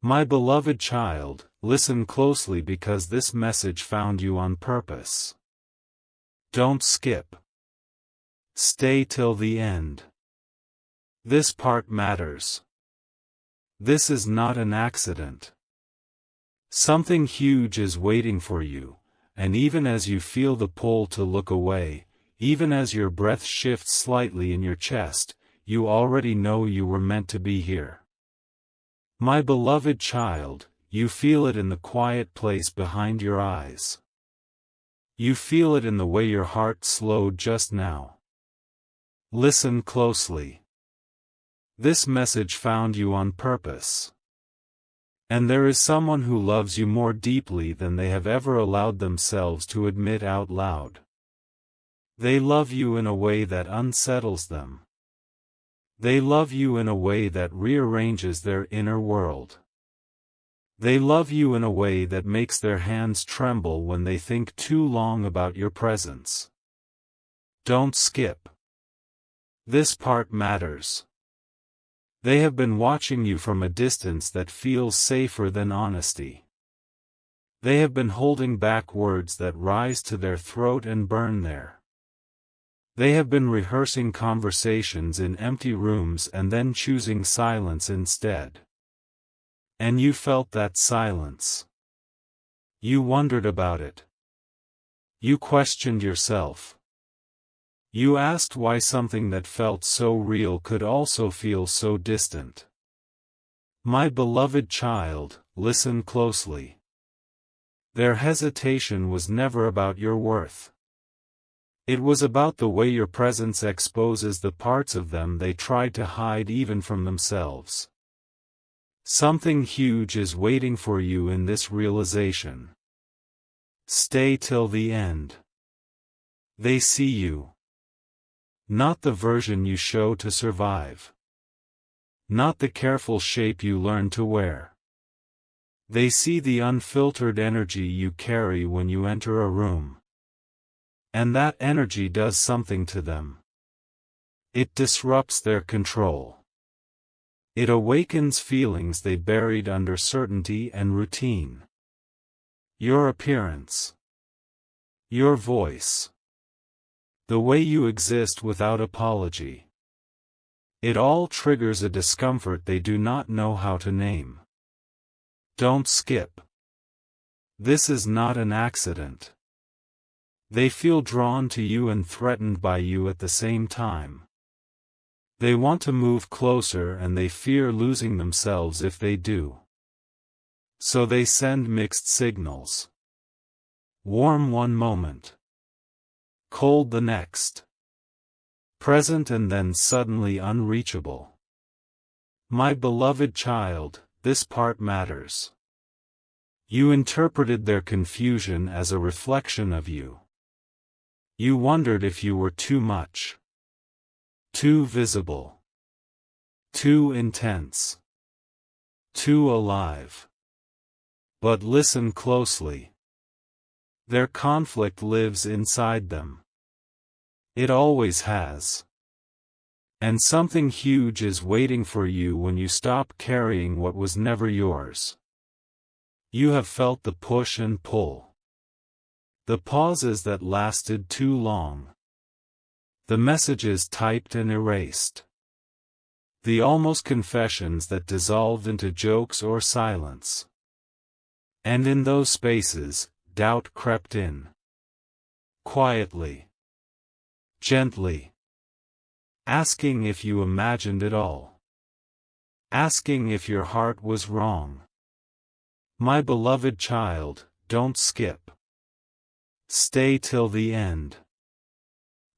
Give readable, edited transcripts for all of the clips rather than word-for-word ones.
My beloved child, listen closely because this message found you on purpose. Don't skip. Stay till the end. This part matters. This is not an accident. Something huge is waiting for you, and even as you feel the pull to look away, even as your breath shifts slightly in your chest, you already know you were meant to be here. My beloved child, you feel it in the quiet place behind your eyes. You feel it in the way your heart slowed just now. Listen closely. This message found you on purpose. And there is someone who loves you more deeply than they have ever allowed themselves to admit out loud. They love you in a way that unsettles them. They love you in a way that rearranges their inner world. They love you in a way that makes their hands tremble when they think too long about your presence. Don't skip. This part matters. They have been watching you from a distance that feels safer than honesty. They have been holding back words that rise to their throat and burn there. They have been rehearsing conversations in empty rooms and then choosing silence instead. And you felt that silence. You wondered about it. You questioned yourself. You asked why something that felt so real could also feel so distant. My beloved child, listen closely. Their hesitation was never about your worth. It was about the way your presence exposes the parts of them they tried to hide even from themselves. Something huge is waiting for you in this realization. Stay till the end. They see you. Not the version you show to survive. Not the careful shape you learn to wear. They see the unfiltered energy you carry when you enter a room. And that energy does something to them. It disrupts their control. It awakens feelings they buried under certainty and routine. Your appearance. Your voice. The way you exist without apology. It all triggers a discomfort they do not know how to name. Don't skip. This is not an accident. They feel drawn to you and threatened by you at the same time. They want to move closer and they fear losing themselves if they do. So they send mixed signals. Warm one moment. Cold the next. Present and then suddenly unreachable. My beloved child, this part matters. You interpreted their confusion as a reflection of you. You wondered if you were too much. Too visible. Too intense. Too alive. But listen closely. Their conflict lives inside them. It always has. And something huge is waiting for you when you stop carrying what was never yours. You have felt the push and pull. The pauses that lasted too long. The messages typed and erased. The almost confessions that dissolved into jokes or silence. And in those spaces, doubt crept in. Quietly. Gently. Asking if you imagined it all. Asking if your heart was wrong. My beloved child, don't skip. Stay till the end.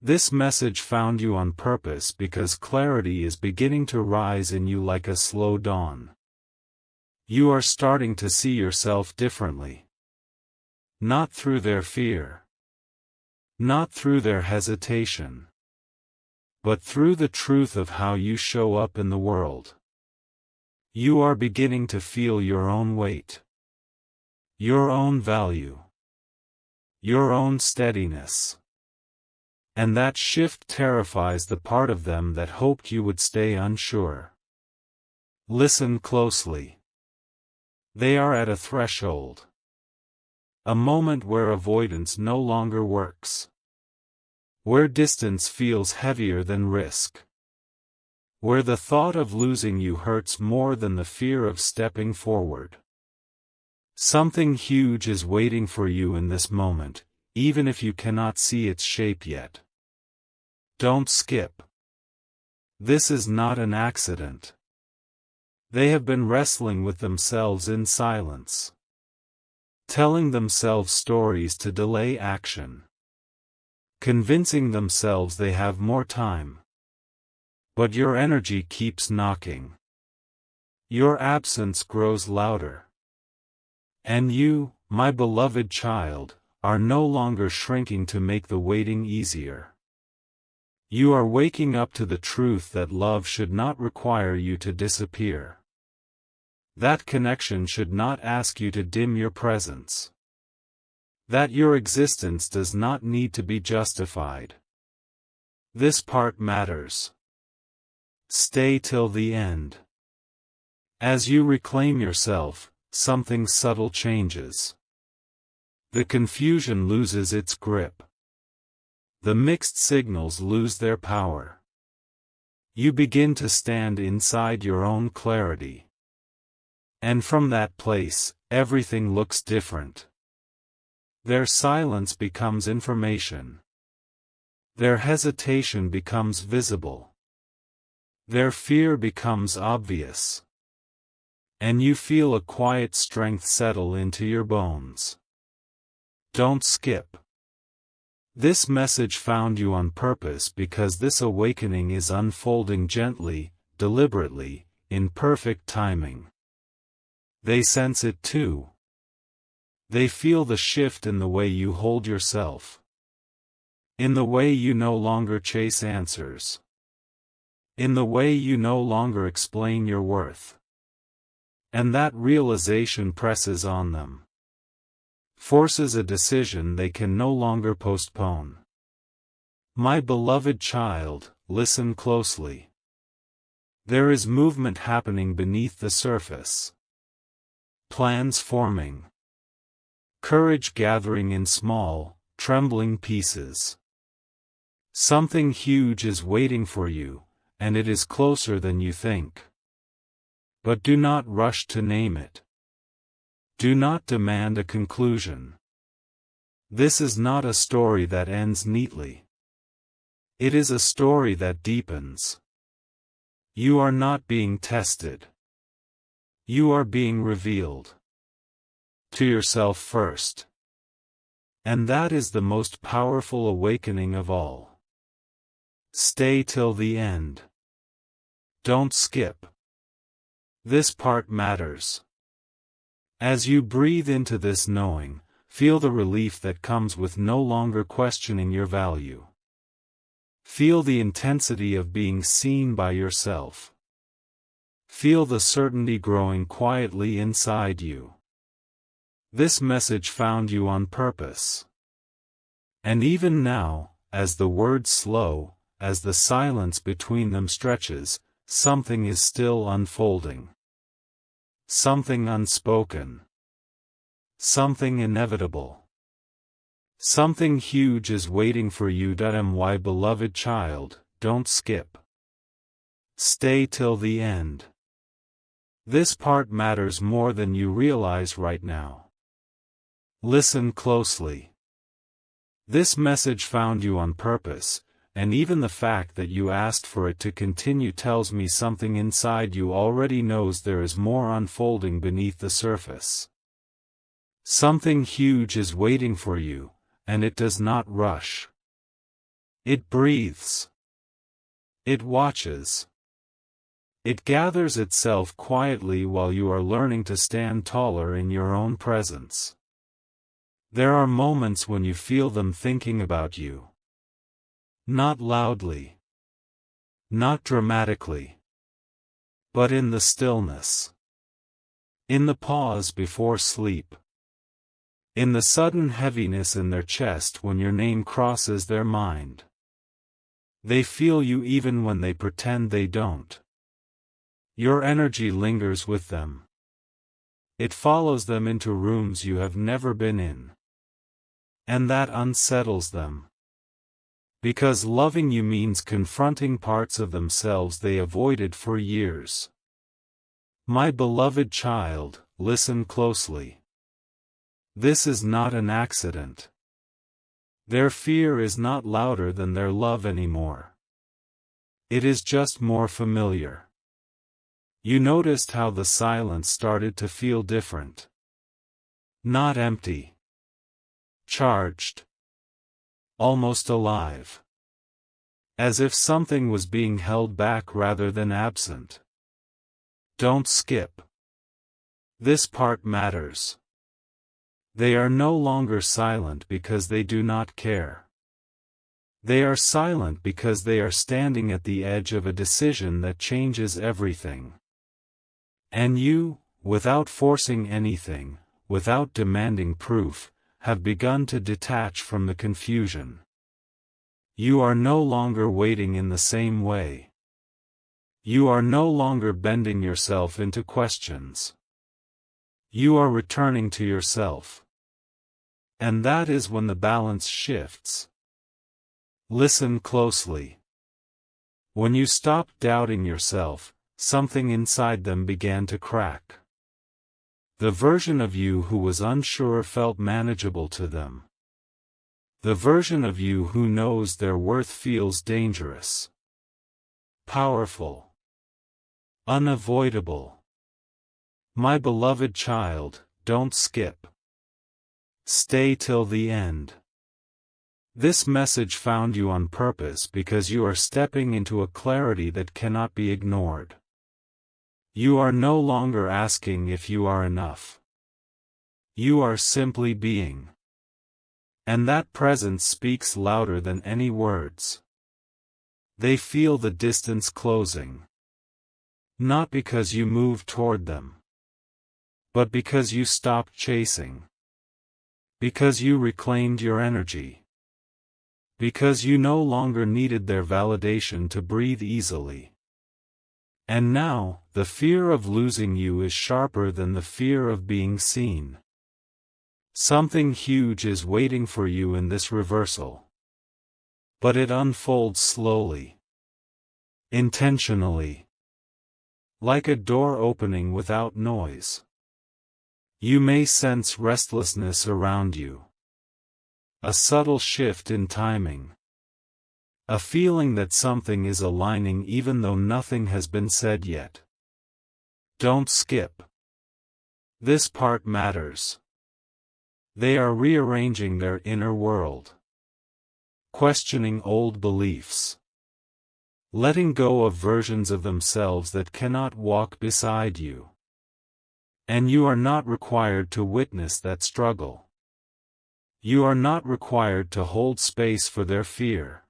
This message found you on purpose because clarity is beginning to rise in you like a slow dawn. You are starting to see yourself differently. Not through their fear. Not through their hesitation. But through the truth of how you show up in the world. You are beginning to feel your own weight. Your own value. Your own steadiness. And that shift terrifies the part of them that hoped you would stay unsure. Listen closely. They are at a threshold. A moment where avoidance no longer works. Where distance feels heavier than risk. Where the thought of losing you hurts more than the fear of stepping forward. Something huge is waiting for you in this moment, even if you cannot see its shape yet. Don't skip. This is not an accident. They have been wrestling with themselves in silence. Telling themselves stories to delay action. Convincing themselves they have more time. But your energy keeps knocking. Your absence grows louder. And you, my beloved child, are no longer shrinking to make the waiting easier. You are waking up to the truth that love should not require you to disappear. That connection should not ask you to dim your presence. That your existence does not need to be justified. This part matters. Stay till the end. As you reclaim yourself, something subtle changes. The confusion loses its grip. The mixed signals lose their power. You begin to stand inside your own clarity. And from that place, everything looks different. Their silence becomes information. Their hesitation becomes visible. Their fear becomes obvious. And you feel a quiet strength settle into your bones. Don't skip. This message found you on purpose because this awakening is unfolding gently, deliberately, in perfect timing. They sense it too. They feel the shift in the way you hold yourself. In the way you no longer chase answers. In the way you no longer explain your worth. And that realization presses on them. Forces a decision they can no longer postpone. My beloved child, listen closely. There is movement happening beneath the surface. Plans forming. Courage gathering in small, trembling pieces. Something huge is waiting for you, and it is closer than you think. But do not rush to name it. Do not demand a conclusion. This is not a story that ends neatly. It is a story that deepens. You are not being tested. You are being revealed. To yourself first. And that is the most powerful awakening of all. Stay till the end. Don't skip. This part matters. As you breathe into this knowing, feel the relief that comes with no longer questioning your value. Feel the intensity of being seen by yourself. Feel the certainty growing quietly inside you. This message found you on purpose. And even now, as the words slow, as the silence between them stretches, something is still unfolding. Something unspoken. Something inevitable. Something huge is waiting for you. My beloved child, don't skip. Stay till the end. This part matters more than you realize right now. Listen closely. This message found you on purpose, and even the fact that you asked for it to continue tells me something inside you already knows there is more unfolding beneath the surface. Something huge is waiting for you, and it does not rush. It breathes. It watches. It gathers itself quietly while you are learning to stand taller in your own presence. There are moments when you feel them thinking about you. Not loudly. Not dramatically. But in the stillness. In the pause before sleep. In the sudden heaviness in their chest when your name crosses their mind. They feel you even when they pretend they don't. Your energy lingers with them. It follows them into rooms you have never been in. And that unsettles them. Because loving you means confronting parts of themselves they avoided for years. My beloved child, listen closely. This is not an accident. Their fear is not louder than their love anymore. It is just more familiar. You noticed how the silence started to feel different. Not empty. Charged. Almost alive. As if something was being held back rather than absent. Don't skip. This part matters. They are no longer silent because they do not care. They are silent because they are standing at the edge of a decision that changes everything. And you, without forcing anything, without demanding proof, have begun to detach from the confusion. You are no longer waiting in the same way. You are no longer bending yourself into questions. You are returning to yourself. And that is when the balance shifts. Listen closely. When you stopped doubting yourself, something inside them began to crack. The version of you who was unsure felt manageable to them. The version of you who knows their worth feels dangerous. Powerful. Unavoidable. My beloved child, don't skip. Stay till the end. This message found you on purpose because you are stepping into a clarity that cannot be ignored. You are no longer asking if you are enough. You are simply being. And that presence speaks louder than any words. They feel the distance closing. Not because you moved toward them. But because you stopped chasing. Because you reclaimed your energy. Because you no longer needed their validation to breathe easily. And now, the fear of losing you is sharper than the fear of being seen. Something huge is waiting for you in this reversal. But it unfolds slowly. Intentionally. Like a door opening without noise. You may sense restlessness around you. A subtle shift in timing. A feeling that something is aligning even though nothing has been said yet. Don't skip. This part matters. They are rearranging their inner world. Questioning old beliefs. Letting go of versions of themselves that cannot walk beside you. And you are not required to witness that struggle. You are not required to hold space for their fear.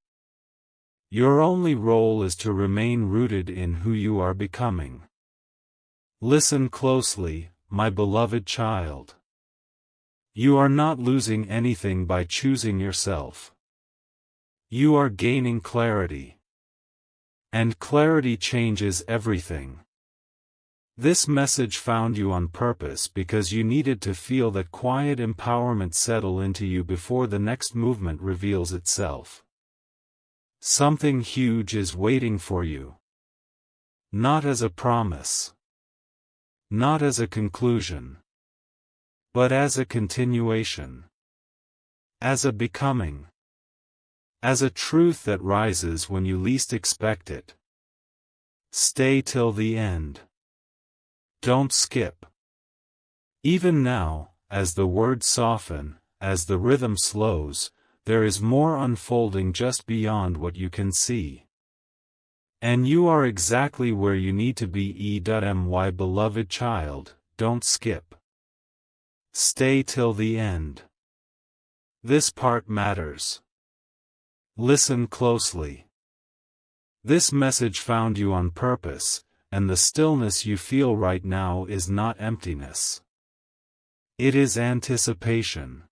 Your only role is to remain rooted in who you are becoming. Listen closely, my beloved child. You are not losing anything by choosing yourself. You are gaining clarity. And clarity changes everything. This message found you on purpose because you needed to feel that quiet empowerment settle into you before the next movement reveals itself. Something huge is waiting for you. Not as a promise. Not as a conclusion. But as a continuation. As a becoming. As a truth that rises when you least expect it. Stay till the end. Don't skip. Even now, as the words soften, as the rhythm slows, there is more unfolding just beyond what you can see. And you are exactly where you need to be. My beloved child, don't skip. Stay till the end. This part matters. Listen closely. This message found you on purpose. And the stillness you feel right now is not emptiness. It is anticipation.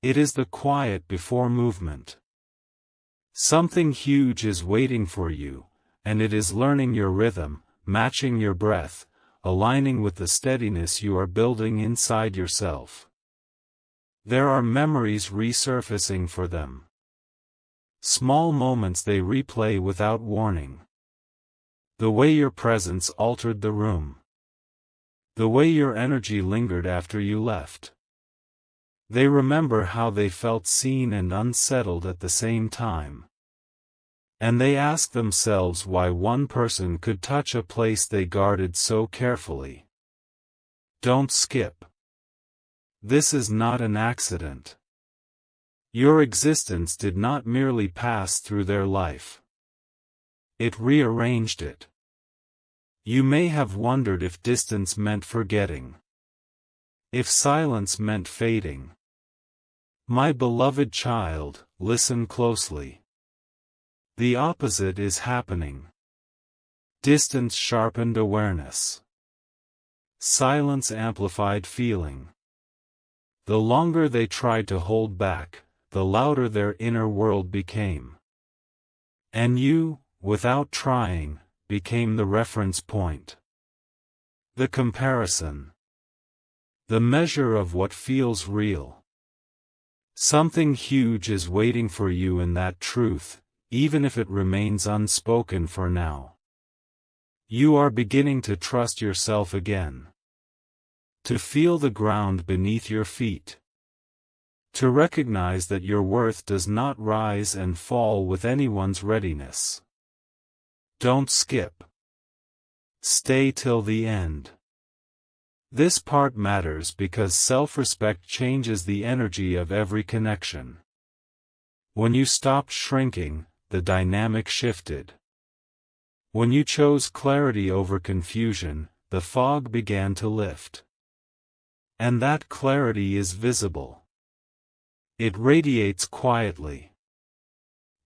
It is the quiet before movement. Something huge is waiting for you, and it is learning your rhythm, matching your breath, aligning with the steadiness you are building inside yourself. There are memories resurfacing for them. Small moments they replay without warning. The way your presence altered the room. The way your energy lingered after you left. They remember how they felt seen and unsettled at the same time. And they ask themselves why one person could touch a place they guarded so carefully. Don't skip. This is not an accident. Your existence did not merely pass through their life. It rearranged it. You may have wondered if distance meant forgetting. If silence meant fading. My beloved child, listen closely. The opposite is happening. Distance sharpened awareness. Silence amplified feeling. The longer they tried to hold back, the louder their inner world became. And you, without trying, became the reference point. The comparison. The measure of what feels real. Something huge is waiting for you in that truth, even if it remains unspoken for now. You are beginning to trust yourself again. To feel the ground beneath your feet. To recognize that your worth does not rise and fall with anyone's readiness. Don't skip. Stay till the end. This part matters because self-respect changes the energy of every connection. When you stopped shrinking, the dynamic shifted. When you chose clarity over confusion, the fog began to lift. And that clarity is visible. It radiates quietly.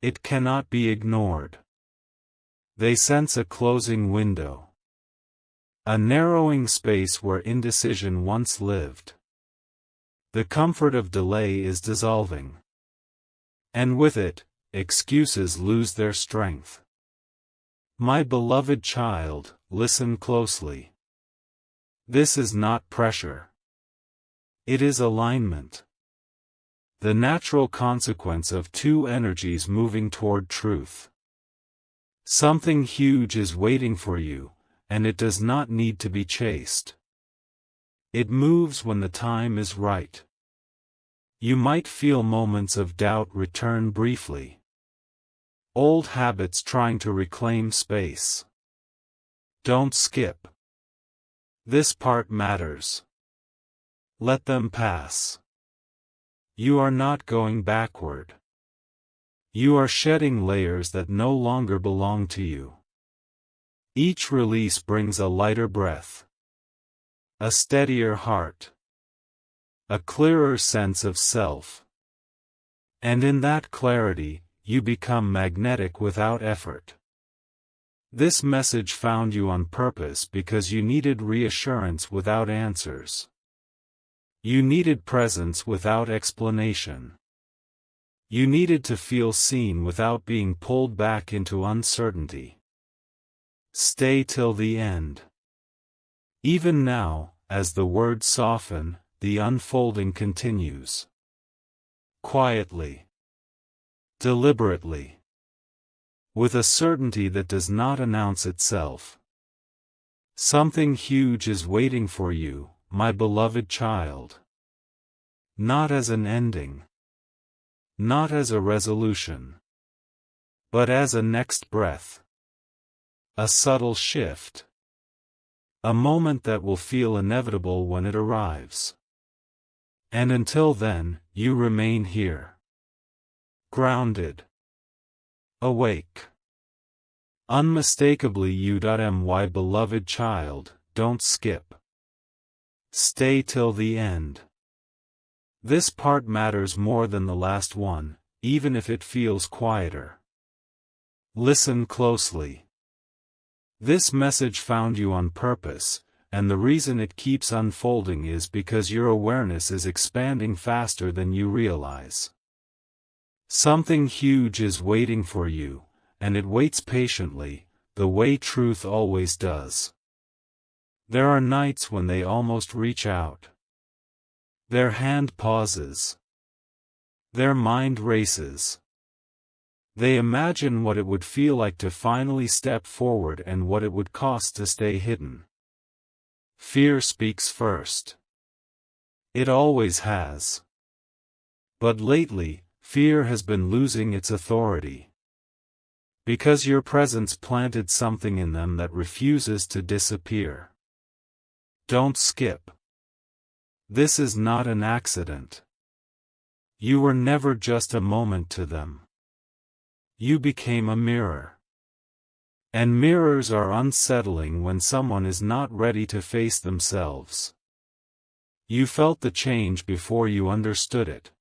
It cannot be ignored. They sense a closing window. A narrowing space where indecision once lived. The comfort of delay is dissolving. And with it, excuses lose their strength. My beloved child, listen closely. This is not pressure. It is alignment. The natural consequence of two energies moving toward truth. Something huge is waiting for you, and it does not need to be chased. It moves when the time is right. You might feel moments of doubt return briefly. Old habits trying to reclaim space. Don't skip. This part matters. Let them pass. You are not going backward. You are shedding layers that no longer belong to you. Each release brings a lighter breath. A steadier heart. A clearer sense of self. And in that clarity, you become magnetic without effort. This message found you on purpose because you needed reassurance without answers. You needed presence without explanation. You needed to feel seen without being pulled back into uncertainty. Stay till the end. Even now, as the words soften, the unfolding continues. Quietly. Deliberately. With a certainty that does not announce itself. Something huge is waiting for you, my beloved child. Not as an ending. Not as a resolution. But as a next breath. A subtle shift. A moment that will feel inevitable when it arrives. And until then, you remain here. Grounded. Awake. Unmistakably you. Beloved child, don't skip. Stay till the end. This part matters more than the last one, even if it feels quieter. Listen closely. This message found you on purpose, and the reason it keeps unfolding is because your awareness is expanding faster than you realize. Something huge is waiting for you, and it waits patiently, the way truth always does. There are nights when they almost reach out. Their hand pauses. Their mind races. They imagine what it would feel like to finally step forward and what it would cost to stay hidden. Fear speaks first. It always has. But lately, fear has been losing its authority. Because your presence planted something in them that refuses to disappear. Don't skip. This is not an accident. You were never just a moment to them. You became a mirror. And mirrors are unsettling when someone is not ready to face themselves. You felt the change before you understood it.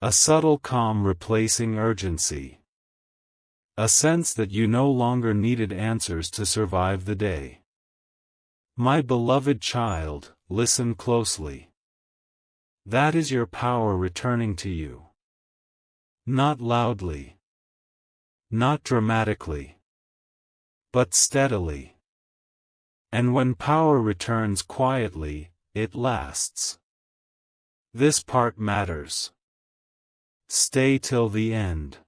A subtle calm replacing urgency. A sense that you no longer needed answers to survive the day. My beloved child, listen closely. That is your power returning to you. Not loudly. Not dramatically. But steadily. And when power returns quietly, it lasts. This part matters. Stay till the end.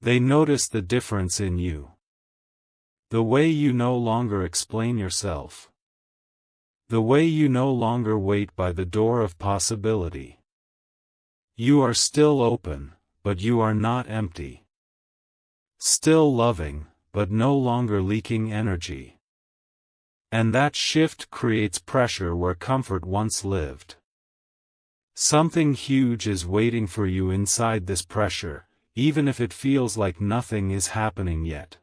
They notice the difference in you. The way you no longer explain yourself. The way you no longer wait by the door of possibility. You are still open, but you are not empty. Still loving, but no longer leaking energy. And that shift creates pressure where comfort once lived. Something huge is waiting for you inside this pressure, even if it feels like nothing is happening yet.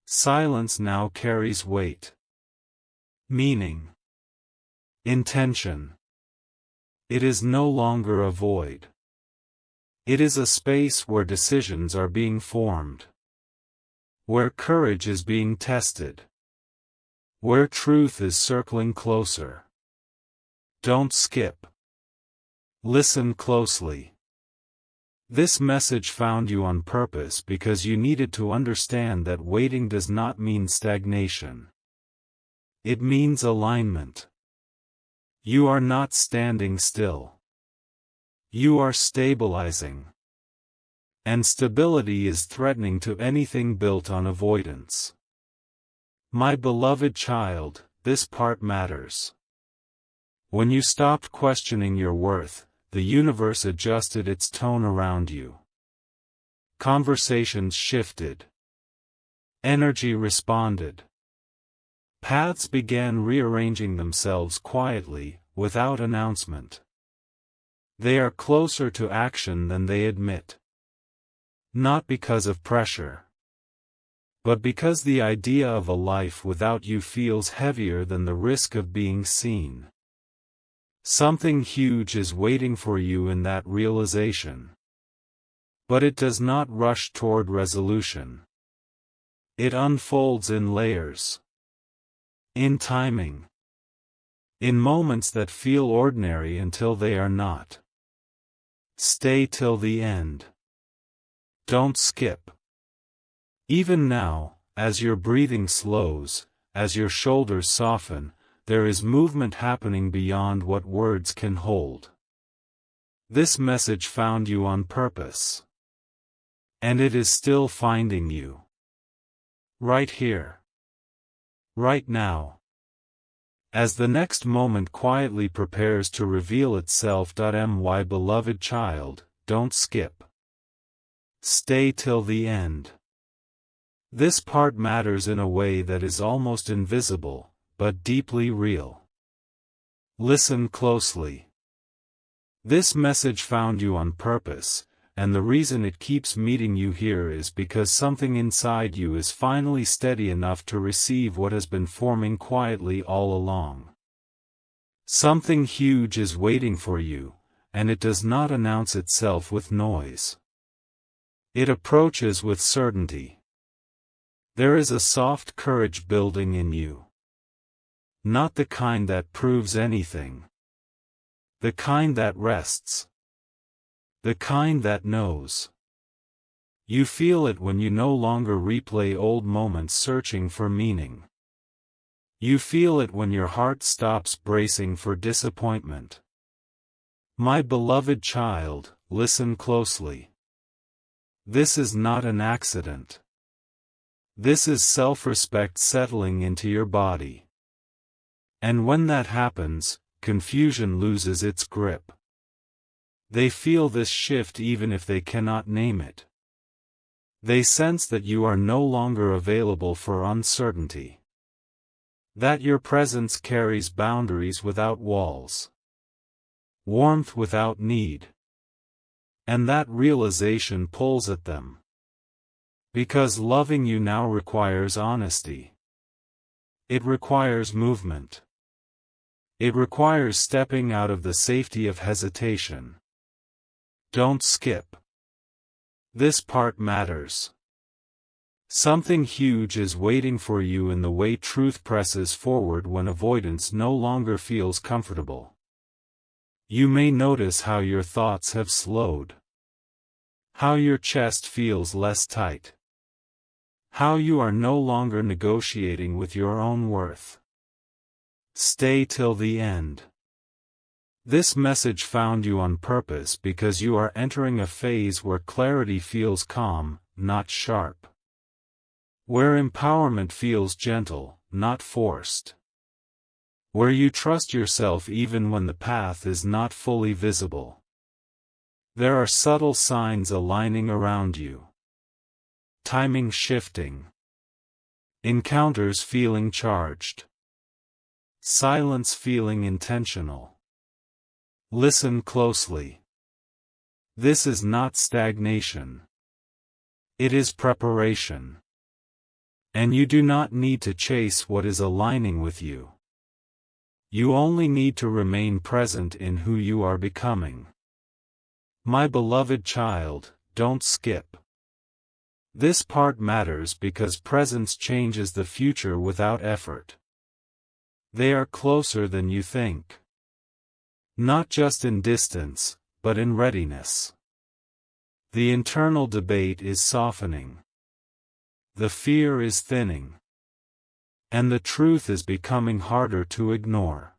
Silence now carries weight. Meaning. Intention. It is no longer a void. It is a space where decisions are being formed. Where courage is being tested. Where truth is circling closer. Don't skip. Listen closely. This message found you on purpose because you needed to understand that waiting does not mean stagnation. It means alignment. You are not standing still. You are stabilizing. And stability is threatening to anything built on avoidance. My beloved child, this part matters. When you stopped questioning your worth, the universe adjusted its tone around you. Conversations shifted. Energy responded. Paths began rearranging themselves quietly, without announcement. They are closer to action than they admit. Not because of pressure. But because the idea of a life without you feels heavier than the risk of being seen. Something huge is waiting for you in that realization. But it does not rush toward resolution. It unfolds in layers. In timing. In moments that feel ordinary until they are not. Stay till the end. Don't skip. Even now, as your breathing slows, as your shoulders soften, there is movement happening beyond what words can hold. This message found you on purpose. And it is still finding you. Right here. Right now. As the next moment quietly prepares to reveal itself. My beloved child, don't skip. Stay till the end. This part matters in a way that is almost invisible, but deeply real. Listen closely. This message found you on purpose, and the reason it keeps meeting you here is because something inside you is finally steady enough to receive what has been forming quietly all along. Something huge is waiting for you, and it does not announce itself with noise. It approaches with certainty. There is a soft courage building in you. Not the kind that proves anything. The kind that rests. The kind that knows. You feel it when you no longer replay old moments searching for meaning. You feel it when your heart stops bracing for disappointment. My beloved child, listen closely. This is not an accident. This is self-respect settling into your body. And when that happens, confusion loses its grip. They feel this shift even if they cannot name it. They sense that you are no longer available for uncertainty. That your presence carries boundaries without walls. Warmth without need. And that realization pulls at them. Because loving you now requires honesty. It requires movement. It requires stepping out of the safety of hesitation. Don't skip. This part matters. Something huge is waiting for you in the way truth presses forward when avoidance no longer feels comfortable. You may notice how your thoughts have slowed. How your chest feels less tight. How you are no longer negotiating with your own worth. Stay till the end. This message found you on purpose because you are entering a phase where clarity feels calm, not sharp. Where empowerment feels gentle, not forced. Where you trust yourself even when the path is not fully visible. There are subtle signs aligning around you. Timing shifting. Encounters feeling charged. Silence feeling intentional. Listen closely. This is not stagnation. It is preparation. And you do not need to chase what is aligning with you. You only need to remain present in who you are becoming. My beloved child, don't skip. This part matters because presence changes the future without effort. They are closer than you think. Not just in distance, but in readiness. The internal debate is softening. The fear is thinning. And the truth is becoming harder to ignore.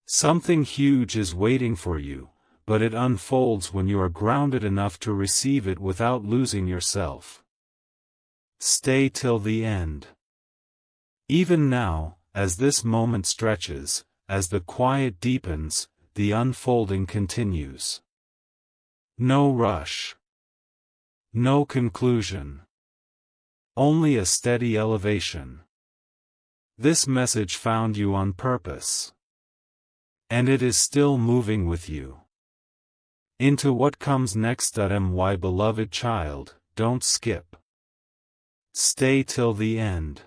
Something huge is waiting for you, but it unfolds when you are grounded enough to receive it without losing yourself. Stay till the end. Even now, as this moment stretches, as the quiet deepens, the unfolding continues. No rush. No conclusion. Only a steady elevation. This message found you on purpose. And it is still moving with you. Into what comes next. My beloved child, don't skip. Stay till the end.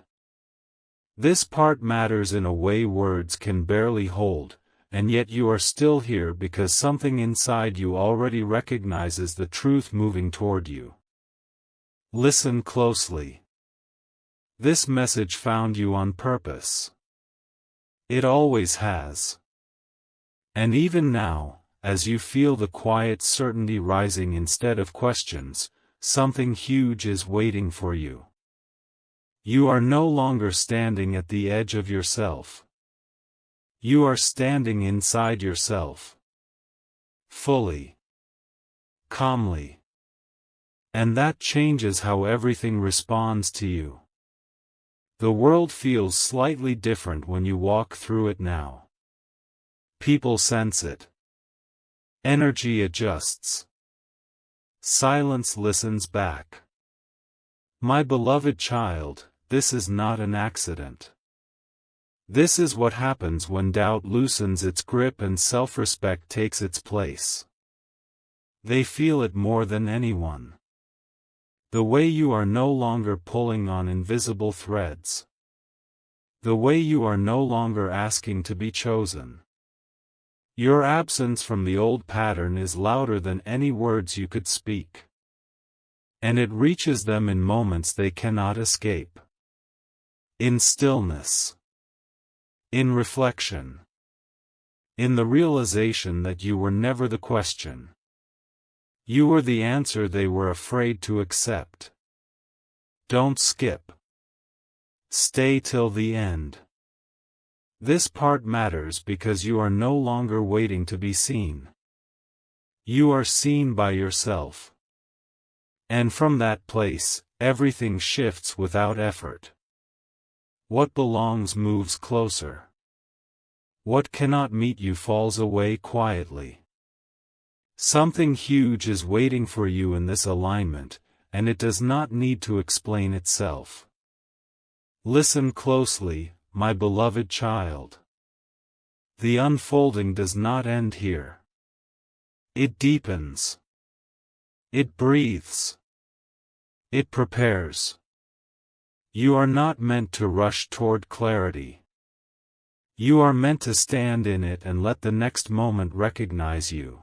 This part matters in a way words can barely hold, and yet you are still here because something inside you already recognizes the truth moving toward you. Listen closely. This message found you on purpose. It always has. And even now, as you feel the quiet certainty rising instead of questions, something huge is waiting for you. You are no longer standing at the edge of yourself. You are standing inside yourself. Fully. Calmly. And that changes how everything responds to you. The world feels slightly different when you walk through it now. People sense it. Energy adjusts. Silence listens back. My beloved child, this is not an accident. This is what happens when doubt loosens its grip and self-respect takes its place. They feel it more than anyone. The way you are no longer pulling on invisible threads. The way you are no longer asking to be chosen. Your absence from the old pattern is louder than any words you could speak. And it reaches them in moments they cannot escape. In stillness. In reflection. In the realization that you were never the question. You were the answer they were afraid to accept. Don't skip. Stay till the end. This part matters because you are no longer waiting to be seen. You are seen by yourself. And from that place, everything shifts without effort. What belongs moves closer. What cannot meet you falls away quietly. Something huge is waiting for you in this alignment, and it does not need to explain itself. Listen closely, my beloved child. The unfolding does not end here. It deepens. It breathes. It prepares. You are not meant to rush toward clarity. You are meant to stand in it and let the next moment recognize you.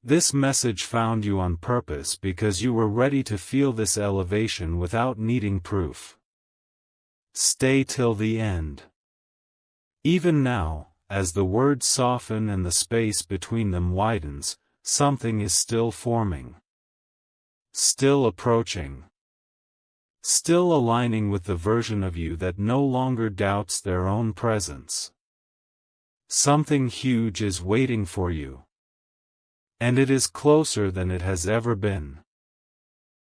This message found you on purpose because you were ready to feel this elevation without needing proof. Stay till the end. Even now, as the words soften and the space between them widens, something is still forming. Still approaching. Still aligning with the version of you that no longer doubts their own presence. Something huge is waiting for you. And it is closer than it has ever been.